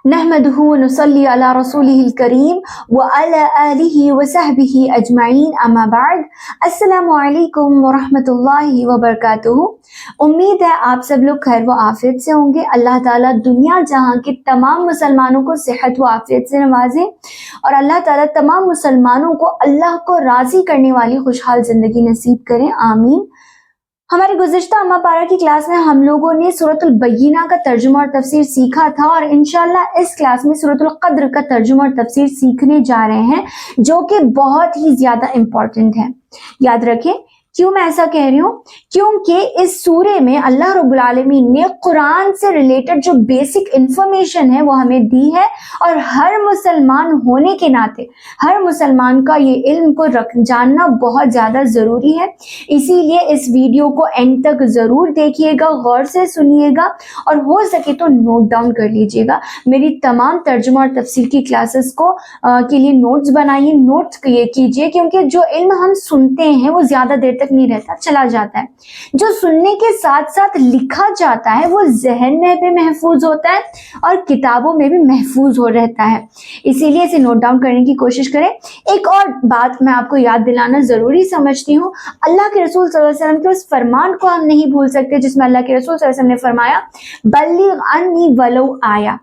نحمدہ ونصلی علی رسولہ الکریم وعلی آلہ وصحبہ اجمعین اما بعد السلام علیکم ورحمۃ اللہ وبرکاتہ۔ امید ہے آپ سب لوگ خیر و عافیت سے ہوں گے۔ اللہ تعالیٰ دنیا جہاں کے تمام مسلمانوں کو صحت و عافیت سے نوازے اور اللہ تعالیٰ تمام مسلمانوں کو اللہ کو راضی کرنے والی خوشحال زندگی نصیب کریں، آمین۔ ہمارے گزشتہ اما پارہ کی کلاس میں ہم لوگوں نے سورۃ البینہ کا ترجمہ اور تفسیر سیکھا تھا، اور انشاءاللہ اس کلاس میں سورۃ القدر کا ترجمہ اور تفسیر سیکھنے جا رہے ہیں، جو کہ بہت ہی زیادہ امپورٹنٹ ہے۔ یاد رکھیں، کیوں میں ایسا کہہ رہی ہوں؟ کیونکہ اس سورے میں اللہ رب العالمین نے قرآن سے ریلیٹڈ جو بیسک انفارمیشن ہے وہ ہمیں دی ہے، اور ہر مسلمان ہونے کے ناطے ہر مسلمان کا یہ علم کو جاننا بہت زیادہ ضروری ہے۔ اسی لیے اس ویڈیو کو اینڈ تک ضرور دیکھیے گا، غور سے سنیے گا، اور ہو سکے تو نوٹ ڈاؤن کر لیجیے گا۔ میری تمام ترجمہ اور تفسیر کی کلاسز کے لیے نوٹس بنائیے، نوٹس کیجیے، کیونکہ جو علم ہم سنتے ہیں وہ زیادہ دیر تک نہیں رہتا، چلا جاتا ہے۔ جو سننے کے ساتھ ساتھ لکھا جاتا ہے وہ ذہن میں بھی محفوظ ہوتا ہے اور کتابوں میں بھی محفوظ ہو رہتا ہے۔ اسی لیے اسے نوٹ ڈاؤن کرنے کی کوشش کریں۔ ایک اور بات میں آپ کو یاد دلانا ضروری سمجھتی ہوں، اللہ کے رسول صلی اللہ علیہ وسلم کے اس فرمان کو ہم نہیں بھول سکتے جس میں اللہ کے رسول صلی اللہ علیہ وسلم نے فرمایا، بلغ انی ولو آیا،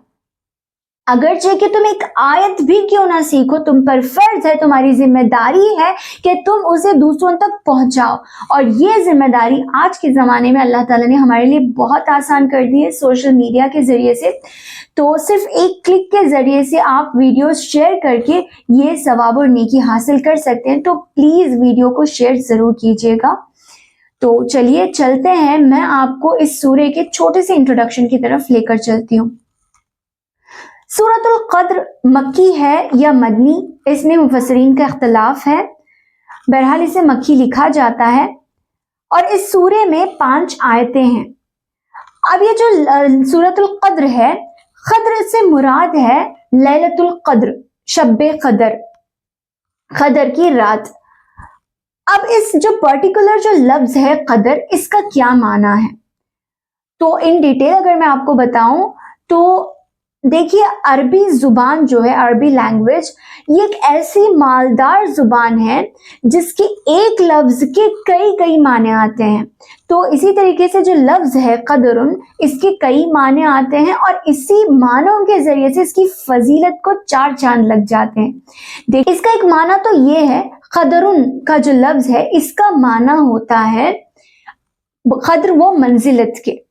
اگرچہ کہ تم ایک آیت بھی کیوں نہ سیکھو، تم پر فرض ہے، تمہاری ذمہ داری ہے کہ تم اسے دوسروں تک پہنچاؤ۔ اور یہ ذمہ داری آج کے زمانے میں اللہ تعالیٰ نے ہمارے لیے بہت آسان کر دی ہے سوشل میڈیا کے ذریعے سے۔ تو صرف ایک کلک کے ذریعے سے آپ ویڈیوز شیئر کر کے یہ ثواب اور نیکی حاصل کر سکتے ہیں، تو پلیز ویڈیو کو شیئر ضرور کیجیے گا۔ تو چلیے چلتے ہیں، میں آپ کو اس سورے کے چھوٹے سے انٹروڈکشن کی طرف لے کر چلتی ہوں۔ سورۃ القدر مکی ہے یا مدنی، اس میں مفسرین کا اختلاف ہے، بہرحال اسے مکی لکھا جاتا ہے، اور اس سورے میں 5 آیتیں ہیں۔ اب یہ جو سورۃ القدر ہے، قدر سے مراد ہے لیلۃ القدر، شب قدر، قدر کی رات۔ اب اس جو پرٹیکولر جو لفظ ہے قدر، اس کا کیا معنی ہے؟ تو ان ڈیٹیل اگر میں آپ کو بتاؤں تو دیکھیے، عربی زبان جو ہے، عربی لینگویج، یہ ایک ایسی مالدار زبان ہے جس کے ایک لفظ کے کئی معنی آتے ہیں۔ تو اسی طریقے سے جو لفظ ہے قدرن، اس کے کئی معنی آتے ہیں، اور اسی معنوں کے ذریعے سے اس کی فضیلت کو 4 چاند لگ جاتے ہیں۔ دیکھیں، اس کا ایک معنی تو یہ ہے، قدرن کا جو لفظ ہے اس کا معنی ہوتا ہے قدر و منزلت کے۔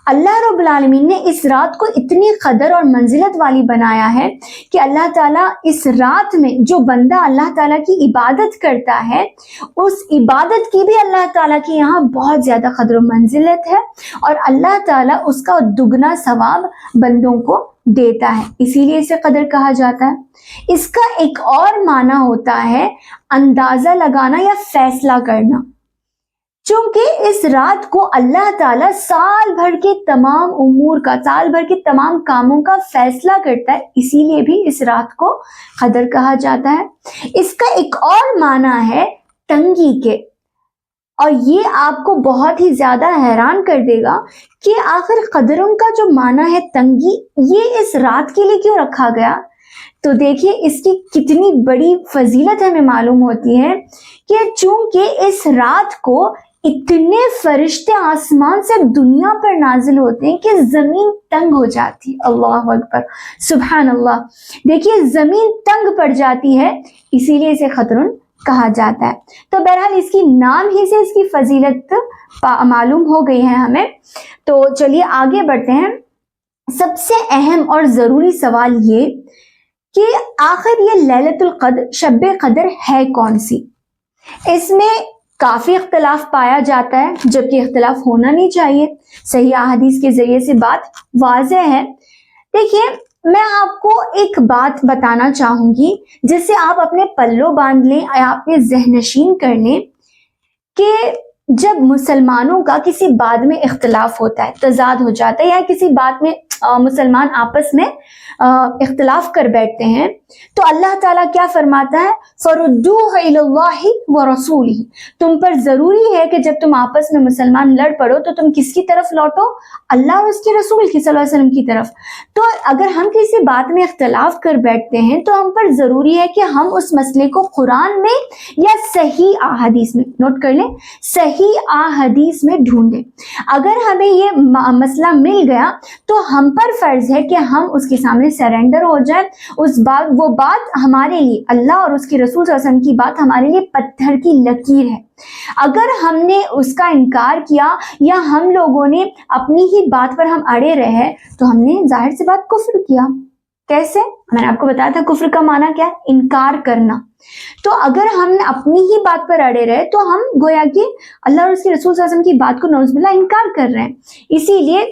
اللہ رب العالمین نے اس رات کو اتنی قدر اور منزلت والی بنایا ہے کہ اللہ تعالیٰ اس رات میں جو بندہ اللہ تعالیٰ کی عبادت کرتا ہے، اس عبادت کی بھی اللہ تعالیٰ کے یہاں بہت زیادہ قدر و منزلت ہے، اور اللہ تعالیٰ اس کا دگنا ثواب بندوں کو دیتا ہے، اسی لیے اسے قدر کہا جاتا ہے۔ اس کا ایک اور معنی ہوتا ہے اندازہ لگانا یا فیصلہ کرنا، چونکہ اس رات کو اللہ تعالیٰ سال بھر کے تمام امور کا، سال بھر کے تمام کاموں کا فیصلہ کرتا ہے، اسی لیے بھی اس رات کو قدر کہا جاتا ہے۔ اس کا ایک اور معنی ہے تنگی کے، اور یہ آپ کو بہت ہی زیادہ حیران کر دے گا کہ آخر قدروں کا جو معنی ہے تنگی، یہ اس رات کے لیے کیوں رکھا گیا؟ تو دیکھیے، اس کی کتنی بڑی فضیلت ہمیں معلوم ہوتی ہے کہ چونکہ اس رات کو اتنے فرشتے آسمان سے دنیا پر نازل ہوتے ہیں کہ زمین تنگ ہو جاتی، اللہ اکبر، سبحان اللہ۔ دیکھیے، زمین تنگ پڑ جاتی ہے، اسی لیے اسے قدرن کہا جاتا ہے۔ تو بہرحال اس کی نام ہی سے اس کی فضیلت معلوم ہو گئی ہے ہمیں۔ تو چلیے آگے بڑھتے ہیں۔ سب سے اہم اور ضروری سوال یہ کہ آخر یہ لیلۃ القدر، شب قدر ہے کون سی؟ اس میں کافی اختلاف پایا جاتا ہے، جبکہ اختلاف ہونا نہیں چاہیے، صحیح احادیث کے ذریعے سے بات واضح ہے۔ دیکھیے، میں آپ کو ایک بات بتانا چاہوں گی جس سے آپ اپنے پلوں باندھ لیں، آپ کے ذہن نشین کر لیں کہ جب مسلمانوں کا کسی بات میں اختلاف ہوتا ہے، تضاد ہو جاتا ہے، یا کسی بات میں مسلمان آپس میں اختلاف کر بیٹھتے ہیں تو اللہ تعالیٰ کیا فرماتا ہے؟ فَرُدُّوهُ إِلَى اللَّهِ وَرَسُولِهِ، تم پر ضروری ہے کہ جب تم آپس میں مسلمان لڑ پڑو تو تم کس کی طرف لوٹو؟ اللہ اور اس کے رسول کی صلی اللہ علیہ وسلم کی طرف۔ تو اگر ہم کسی بات میں اختلاف کر بیٹھتے ہیں تو ہم پر ضروری ہے کہ ہم اس مسئلے کو قرآن میں یا صحیح احادیث میں، نوٹ کر لیں، صحیح احادیث میں ڈھونڈیں۔ اگر ہمیں یہ مسئلہ مل گیا تو ہم پر فرض ہے کہ ہم اس کے سامنے سرنڈر ہو جائیں۔ وہ بات ہمارے لیے، اللہ اور اس کے رسول صلی اللہ علیہ وسلم کی بات ہمارے لیے پتھر کی لکیر ہے۔ اگر ہم نے اس کا انکار کیا یا ہم لوگوں نے اپنی ہی بات پر ہم اڑے رہے تو ہم نے ظاہر سی بات کفر کیا۔ کیسے؟ میں نے آپ کو بتایا تھا کفر کا معنی کیا ہے؟ انکار کرنا۔ تو اگر ہم اپنی ہی بات پر اڑے رہے تو ہم گویا کہ اللہ اور اس کے رسول صلی اللہ علیہ وسلم کی بات کو نعوذ باللہ انکار کر رہے ہیں۔ اسی لیے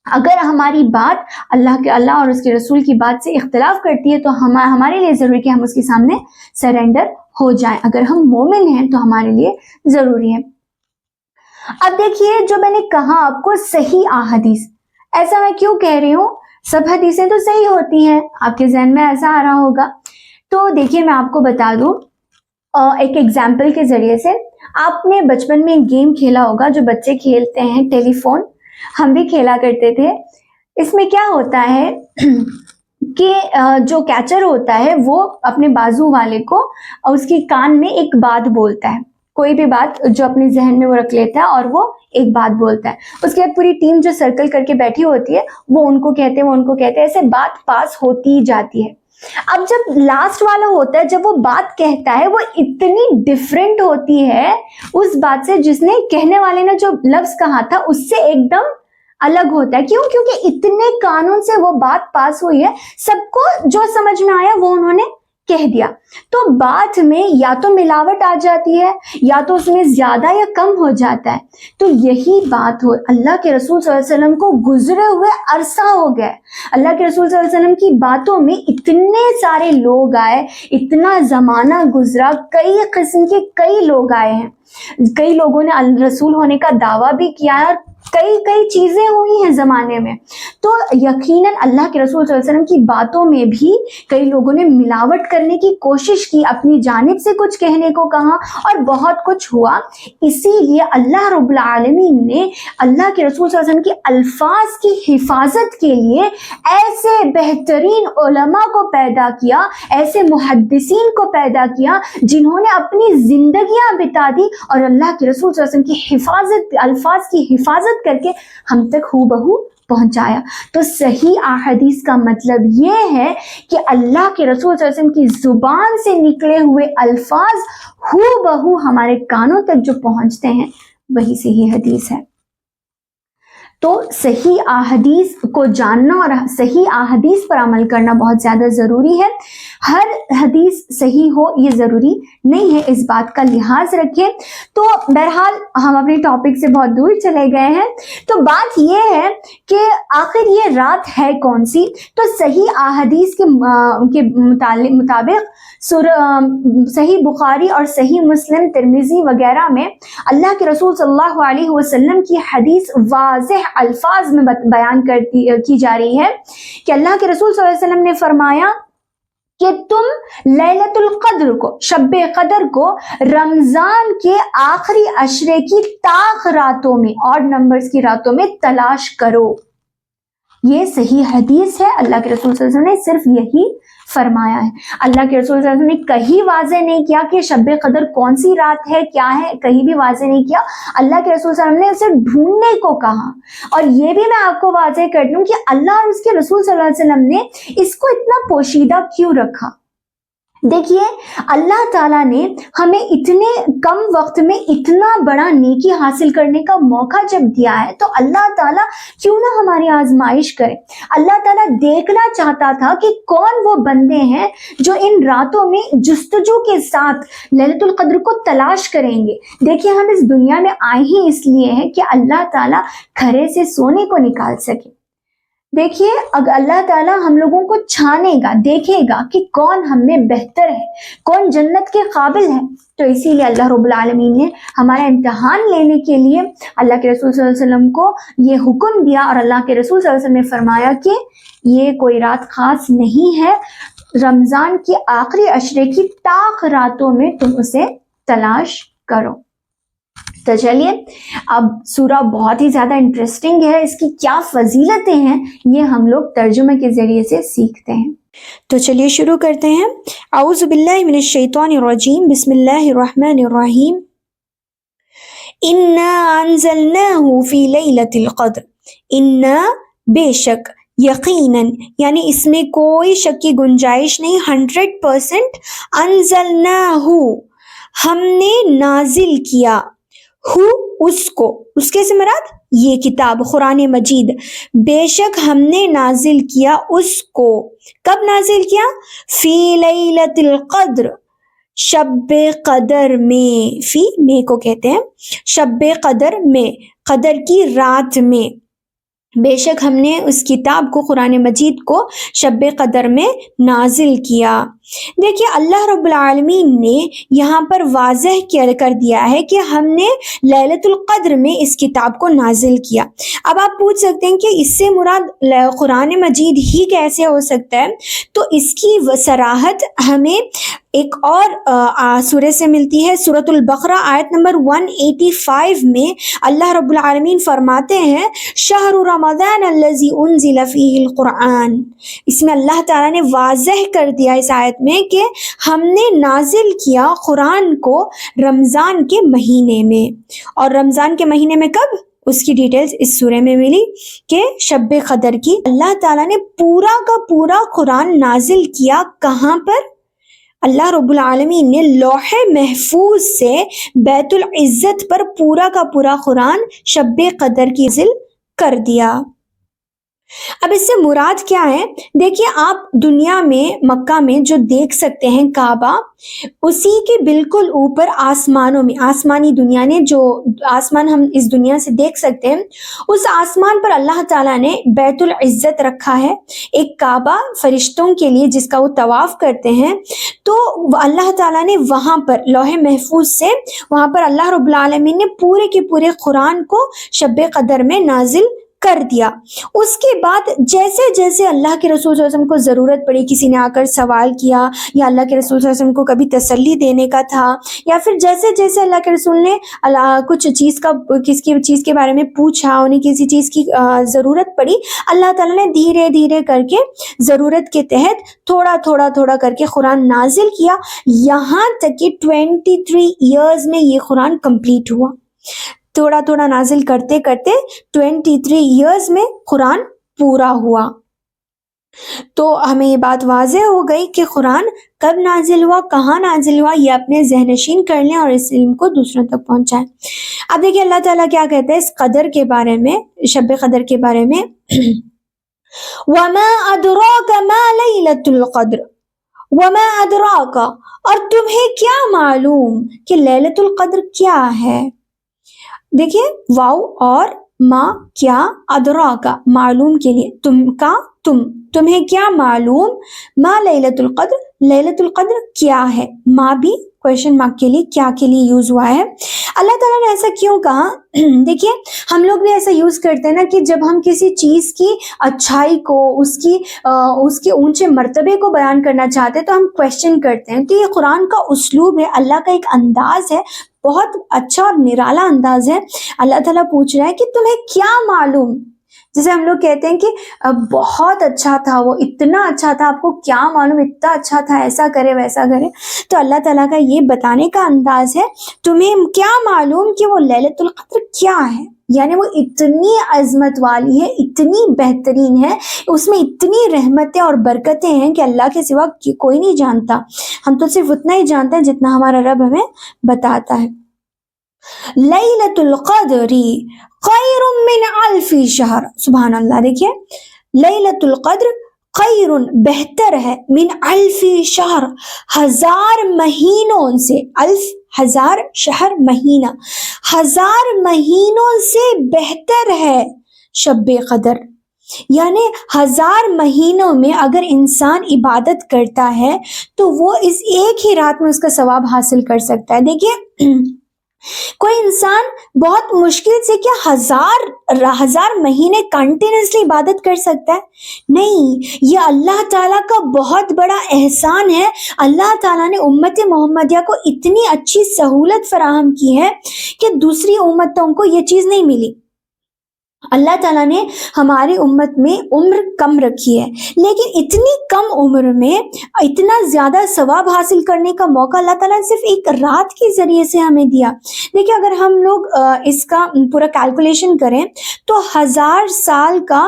اگر ہماری بات اللہ اور اس کے رسول کی بات سے اختلاف کرتی ہے تو ہمارے لیے ضروری ہے کہ ہم اس کے سامنے سرنڈر ہو جائیں۔ اگر ہم مومن ہیں تو ہمارے لیے ضروری ہے۔ اب دیکھیے، جو میں نے کہا آپ کو صحیح احادیث، ایسا میں کیوں کہہ رہی ہوں؟ سب حدیثیں تو صحیح ہوتی ہیں، آپ کے ذہن میں ایسا آ رہا ہوگا۔ تو دیکھیے میں آپ کو بتا دوں ایک ایگزامپل کے ذریعے سے۔ آپ نے بچپن میں گیم کھیلا ہوگا جو بچے کھیلتے ہیں، ٹیلی فون، ہم بھی کھیلا کرتے تھے۔ اس میں کیا ہوتا ہے کہ جو کیچر ہوتا ہے وہ اپنے بازو والے کو اس کی کان میں ایک بات بولتا ہے، کوئی بھی بات جو اپنے ذہن میں وہ رکھ لیتا ہے اور وہ ایک بات بولتا ہے۔ اس کے بعد پوری ٹیم جو سرکل کر کے بیٹھی ہوتی ہے وہ ان کو کہتے ہیں، ایسے بات پاس ہوتی جاتی ہے۔ اب جب لاسٹ والا ہوتا ہے، جب وہ بات کہتا ہے، وہ اتنی ڈفرینٹ ہوتی ہے اس بات سے جس نے کہنے والے نے جو لفظ کہا تھا اس سے ایک دم الگ ہوتا ہے۔ کیوں؟ کیونکہ اتنے قانون سے وہ بات پاس ہوئی ہے، سب کو جو سمجھ میں آیا وہ انہوں نے کہہ دیا۔ تو بات میں یا تو ملاوٹ آ جاتی ہے یا تو اس میں زیادہ یا کم ہو جاتا ہے۔ تو یہی بات ہو، اللہ کے رسول صلی اللہ علیہ وسلم کو گزرے ہوئے عرصہ ہو گیا، اللہ کے رسول صلی اللہ علیہ وسلم کی باتوں میں اتنے سارے لوگ آئے، اتنا زمانہ گزرا، کئی قسم کے کئی لوگ آئے ہیں، کئی لوگوں نے رسول ہونے کا دعویٰ بھی کیا ہے، اور کئی چیزیں ہوئی ہیں زمانے میں۔ تو یقیناً اللہ کے رسول صلی اللہ علیہ وسلم کی باتوں میں بھی کئی لوگوں نے ملاوٹ کرنے کی کوشش کی، اپنی جانب سے کچھ کہنے کو کہا اور بہت کچھ ہوا۔ اسی لیے اللہ رب العالمین نے اللہ کے رسول صلی اللہ علیہ وسلم کے الفاظ کی حفاظت کے لیے ایسے بہترین علماء کو پیدا کیا، ایسے محدثین کو پیدا کیا جنہوں نے اپنی زندگیاں بتا دی اور اللہ کے رسول صلی اللہ علیہ وسلم کی حفاظت، الفاظ کی حفاظت کر کے ہم تک ہو بہو پہنچایا۔ تو صحیح احادیث کا مطلب یہ ہے کہ اللہ کے رسول صلی اللہ علیہ وسلم کی زبان سے نکلے ہوئے الفاظ ہو بہو ہمارے کانوں تک جو پہنچتے ہیں وہی صحیح حدیث ہے۔ تو صحیح احادیث کو جاننا اور صحیح احادیث پر عمل کرنا بہت زیادہ ضروری ہے۔ ہر حدیث صحیح ہو یہ ضروری نہیں ہے، اس بات کا لحاظ رکھیں۔ تو بہرحال ہم اپنے ٹاپک سے بہت دور چلے گئے ہیں۔ تو بات یہ ہے کہ آخر یہ رات ہے کون سی؟ تو صحیح احادیث کے مطابق صحیح بخاری اور صحیح مسلم، ترمذی وغیرہ میں اللہ کے رسول صلی اللہ علیہ وسلم کی حدیث واضح الفاظ میں بیان کی جا رہی ہے کہ اللہ کے رسول صلی اللہ علیہ وسلم نے فرمایا کہ تم لیلۃ القدر کو، شب قدر کو رمضان کے آخری عشرے کی طاق راتوں میں، آڈ نمبرز کی راتوں میں تلاش کرو۔ یہ صحیح حدیث ہے، اللہ کے رسول صلی اللہ علیہ وسلم نے صرف یہی فرمایا ہے۔ اللہ کے رسول صلی اللہ علیہ وسلم نے کہیں واضح نہیں کیا کہ شب قدر کون سی رات ہے، کیا ہے، کہیں بھی واضح نہیں کیا۔ اللہ کے رسول صلی اللہ علیہ وسلم نے اسے ڈھونڈنے کو کہا۔ اور یہ بھی میں آپ کو واضح کر دوں کہ اللہ اور اس کے رسول صلی اللہ علیہ وسلم نے اس کو اتنا پوشیدہ کیوں رکھا۔ دیکھیے، اللہ تعالیٰ نے ہمیں اتنے کم وقت میں اتنا بڑا نیکی حاصل کرنے کا موقع جب دیا ہے تو اللہ تعالیٰ کیوں نہ ہماری آزمائش کرے۔ اللہ تعالیٰ دیکھنا چاہتا تھا کہ کون وہ بندے ہیں جو ان راتوں میں جستجو کے ساتھ لیلۃ القدر کو تلاش کریں گے۔ دیکھیے، ہم اس دنیا میں آئے ہی اس لیے ہیں کہ اللہ تعالیٰ کھرے سے سونے کو نکال سکے۔ دیکھیے اگر اللہ تعالیٰ ہم لوگوں کو چھانے گا، دیکھے گا کہ کون ہم میں بہتر ہے، کون جنت کے قابل ہے، تو اسی لیے اللہ رب العالمین نے ہمارا امتحان لینے کے لیے اللہ کے رسول صلی اللہ علیہ وسلم کو یہ حکم دیا، اور اللہ کے رسول صلی اللہ علیہ وسلم نے فرمایا کہ یہ کوئی رات خاص نہیں ہے، رمضان کی آخری عشرے کی طاق راتوں میں تم اسے تلاش کرو۔ تو چلیے اب سورہ بہت ہی زیادہ انٹرسٹنگ ہے، اس کی کیا فضیلتیں ہیں یہ ہم لوگ ترجمے کے ذریعے سے سیکھتے ہیں۔ تو چلیے شروع کرتے ہیں۔ اعوذ باللہ من الشیطان الرجیم، بسم اللہ الرحمن الرحیم۔ انا انزلناہ فی لیلۃ القدر، انا بے شک، یقیناً، یعنی اس میں کوئی شک کی گنجائش نہیں، 100%، انزلناہ، ہم نے نازل کیا، ہو، اس کو، اس کے سے مراد یہ کتاب قرآن مجید، بے شک ہم نے نازل کیا اس کو، کب نازل کیا؟ فی لیلۃ القدر، شب قدر میں، فی میں کو کہتے ہیں شب قدر میں، قدر کی رات میں، بے شک ہم نے اس کتاب کو، قرآن مجید کو شب قدر میں نازل کیا۔ دیکھیے اللہ رب العالمین نے یہاں پر واضح کر دیا ہے کہ ہم نے لیلۃ القدر میں اس کتاب کو نازل کیا۔ اب آپ پوچھ سکتے ہیں کہ اس سے مراد قرآن مجید ہی کیسے ہو سکتا ہے؟ تو اس کی صراحت ہمیں ایک اور سورہ سے ملتی ہے، سورۃ البقرہ آیت نمبر 185 میں اللہ رب العالمین فرماتے ہیں شہر رمضان الذی انزل فیہ القرآن، اس میں اللہ تعالیٰ نے واضح کر دیا اس آیت میں کہ ہم نے نازل کیا قرآن کو رمضان کے مہینے میں، اور رمضان کے مہینے میں کب؟ اس کی ڈیٹیلز اس سورہ میں ملی کہ شب قدر کی۔ اللہ تعالیٰ نے پورا کا پورا قرآن نازل کیا کہاں پر؟ اللہ رب العالمین نے لوح محفوظ سے بیت العزت پر پورا کا پورا قرآن شب قدر کی نازل کر دیا۔ اب اس سے مراد کیا ہے؟ دیکھیے آپ دنیا میں مکہ میں جو دیکھ سکتے ہیں کعبہ، اسی کے بالکل اوپر آسمانوں میں، آسمانی دنیا نے جو آسمان ہم اس دنیا سے دیکھ سکتے ہیں، اس آسمان پر اللہ تعالیٰ نے بیت العزت رکھا ہے، ایک کعبہ فرشتوں کے لیے جس کا وہ طواف کرتے ہیں، تو اللہ تعالیٰ نے وہاں پر لوح محفوظ سے وہاں پر اللہ رب العالمین نے پورے کے پورے قرآن کو شب قدر میں نازل کر دیا۔ اس کے بعد جیسے جیسے اللہ کے رسول صلی اللہ علیہ وسلم کو ضرورت پڑی، کسی نے آ کر سوال کیا، یا اللہ کے رسول صلی اللہ علیہ وسلم کو کبھی تسلی دینے کا تھا، یا پھر جیسے جیسے اللہ کے رسول نے کچھ کسی چیز کے بارے میں پوچھا، انہیں کسی چیز کی ضرورت پڑی، اللہ تعالیٰ نے دھیرے دھیرے کر کے ضرورت کے تحت تھوڑا تھوڑا تھوڑا کر کے قرآن نازل کیا، یہاں تک کہ 23 ایئرز میں یہ قرآن کمپلیٹ ہوا۔ تھوڑا تھوڑا نازل کرتے کرتے 23 ایئرز میں قرآن پورا ہوا۔ تو ہمیں یہ بات واضح ہو گئی کہ قرآن کب نازل ہوا، کہاں نازل ہوا، یہ اپنے ذہن نشین کر لیں اور اس علم کو دوسروں تک پہنچائیں۔ اب دیکھیں اللہ تعالیٰ کیا کہتے ہیں اس قدر کے بارے میں، شب قدر کے بارے میں، وَمَا أَدْرَاكَ مَا لَيْلَةُ الْقَدْرِ، وَمَا أَدْرَاكَ، اور تمہیں کیا معلوم کہ لیلۃ القدر کیا ہے۔ دیکھیے واو اور ما، کیا، ادراکا، معلوم کے لیے، تم کا، تمہیں کیا معلوم، ما لیلۃ القدر، لیلۃ القدر کیا ہے، ما بھی کویشچن مارک کے لیے، کیا کے لیے یوز ہوا ہے۔ اللہ تعالیٰ نے ایسا کیوں کہا؟ دیکھیے ہم لوگ بھی ایسا یوز کرتے ہیں نا کہ جب ہم کسی چیز کی اچھائی کو، اس کے اونچے مرتبے کو بیان کرنا چاہتے ہیں تو ہم کویشچن کرتے ہیں کہ یہ قرآن کا اسلوب ہے، اللہ کا ایک انداز ہے، بہت اچھا اور نرالا انداز ہے۔ اللہ تعالیٰ پوچھ رہا ہے کہ تمہیں کیا معلوم، جیسے ہم لوگ کہتے ہیں کہ بہت اچھا تھا، وہ اتنا اچھا تھا، آپ کو کیا معلوم اتنا اچھا تھا، ایسا کرے ویسا کرے۔ تو اللہ تعالیٰ کا یہ بتانے کا انداز ہے، تمہیں کیا معلوم کہ وہ لیلۃ القدر کیا ہے، یعنی وہ اتنی عظمت والی ہے، اتنی بہترین ہے، اس میں اتنی رحمتیں اور برکتیں ہیں کہ اللہ کے سوا کوئی نہیں جانتا، ہم تو صرف اتنا ہی جانتے ہیں جتنا ہمارا رب ہمیں بتاتا ہے۔ لیلۃ القدر خیر من الف شہر، سبحان اللہ، دیکھیے لیلۃ القدر خیر، بہتر ہے، من الف شہر، 1000 مہینوں سے، الف 1000، شہر مہینہ، 1000 مہینوں سے بہتر ہے شب قدر۔ یعنی 1000 مہینوں میں اگر انسان عبادت کرتا ہے تو وہ اس ایک ہی رات میں اس کا ثواب حاصل کر سکتا ہے. دیکھیے کوئی انسان بہت مشکل سے کیا 1000 مہینے کنٹینیوسلی عبادت کر سکتا ہے؟ نہیں، یہ اللہ تعالیٰ کا بہت بڑا احسان ہے. اللہ تعالیٰ نے امت محمدیہ کو اتنی اچھی سہولت فراہم کی ہے کہ دوسری امتوں کو یہ چیز نہیں ملی. اللہ تعالیٰ نے ہماری امت میں عمر کم رکھی ہے، لیکن اتنی کم عمر میں اتنا زیادہ ثواب حاصل کرنے کا موقع اللہ تعالیٰ نے صرف ایک رات کے ذریعے سے ہمیں دیا. دیکھیں اگر ہم لوگ اس کا پورا کیلکولیشن کریں تو 1000 سال کا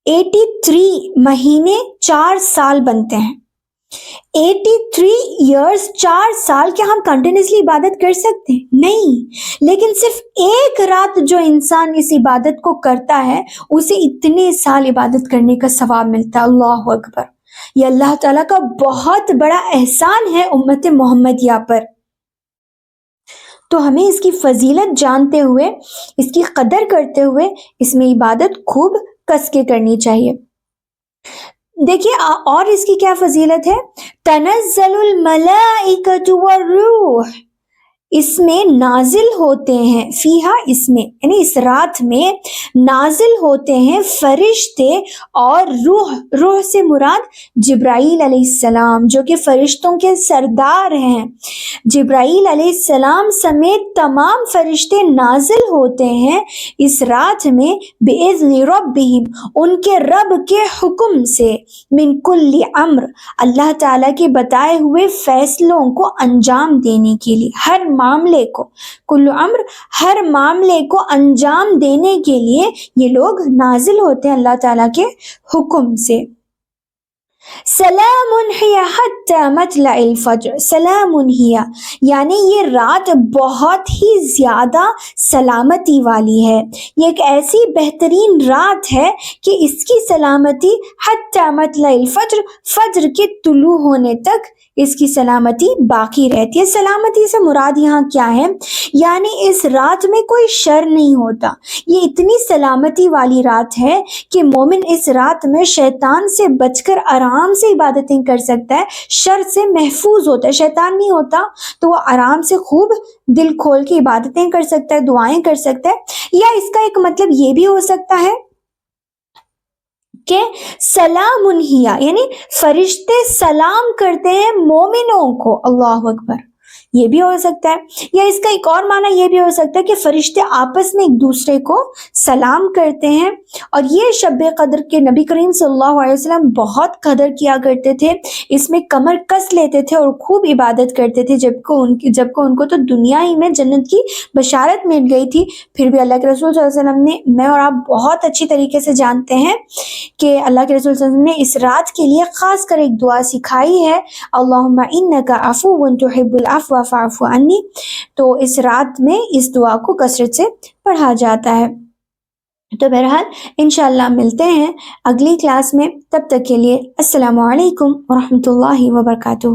83 مہینے 4 سال بنتے ہیں. 83 ایئرس 4 سال کیا ہم کنٹینیوسلی عبادت کر سکتے ہیں؟ نہیں، لیکن صرف ایک رات جو انسان اس عبادت کو کرتا ہے اسے اتنے سال عبادت کرنے کا ثواب ملتا ہے. اللہ اکبر، یہ اللہ تعالیٰ کا بہت بڑا احسان ہے امت محمدیہ پر. تو ہمیں اس کی فضیلت جانتے ہوئے، اس کی قدر کرتے ہوئے اس میں عبادت خوب کس کے کرنی چاہیے. دیکھیے اور اس کی کیا فضیلت ہے؟ تنزل الملائکۃ والروح، اس میں نازل ہوتے ہیں، فیہا اس میں یعنی اس رات میں نازل ہوتے ہیں فرشتے اور روح سے مراد جبرائیل علیہ السلام جو کہ فرشتوں کے سردار ہیں. جبرائیل علیہ السلام سمیت تمام فرشتے نازل ہوتے ہیں اس رات میں بِإِذْنِ رَبِّهِمْ، ان کے رب کے حکم سے، من کل امر، اللہ تعالیٰ کے بتائے ہوئے فیصلوں کو انجام دینے کے لیے، ہر معاملے کو، کل امر ہر معاملے کو انجام دینے کے لیے یہ لوگ نازل ہوتے ہیں اللہ تعالیٰ کے حکم سے. سلام ہی حتی مطلع الفجر، سلام ہی یعنی یہ رات بہت ہی زیادہ سلامتی والی ہے. یہ ایک ایسی بہترین رات ہے کہ اس کی سلامتی حتی مطلع الفجر، فجر کے طلوع ہونے تک اس کی سلامتی باقی رہتی ہے. سلامتی سے مراد یہاں کیا ہے؟ یعنی اس رات میں کوئی شر نہیں ہوتا. یہ اتنی سلامتی والی رات ہے کہ مومن اس رات میں شیطان سے بچ کر آرام سے عبادتیں کر سکتا ہے، شر سے محفوظ ہوتا ہے. شیطان نہیں ہوتا تو وہ آرام سے خوب دل کھول کے عبادتیں کر سکتا ہے، دعائیں کر سکتا ہے. یا اس کا ایک مطلب یہ بھی ہو سکتا ہے کہ سلام ہی یعنی فرشتے سلام کرتے ہیں مومنوں کو. اللہ اکبر، یہ بھی ہو سکتا ہے. یا اس کا ایک اور معنی یہ بھی ہو سکتا ہے کہ فرشتے آپس میں ایک دوسرے کو سلام کرتے ہیں. اور یہ شب قدر کے نبی کریم صلی اللہ علیہ وسلم بہت قدر کیا کرتے تھے، اس میں کمر کس لیتے تھے اور خوب عبادت کرتے تھے، جب کو ان کو تو دنیا ہی میں جنت کی بشارت مل گئی تھی. پھر بھی اللہ کے رسول صلی اللہ علیہ وسلم نے، میں اور آپ بہت اچھی طریقے سے جانتے ہیں کہ اللہ کے رسول صلی اللہ علیہ وسلم نے اس رات کے لیے خاص کر ایک دعا سکھائی ہے، اللہم انک عفو تحب العفو فاعف عنی. تو اس رات میں اس دعا کو کثرت سے پڑھا جاتا ہے. تو بہرحال انشاءاللہ ملتے ہیں اگلی کلاس میں، تب تک کے لیے السلام علیکم ورحمۃ اللہ وبرکاتہ.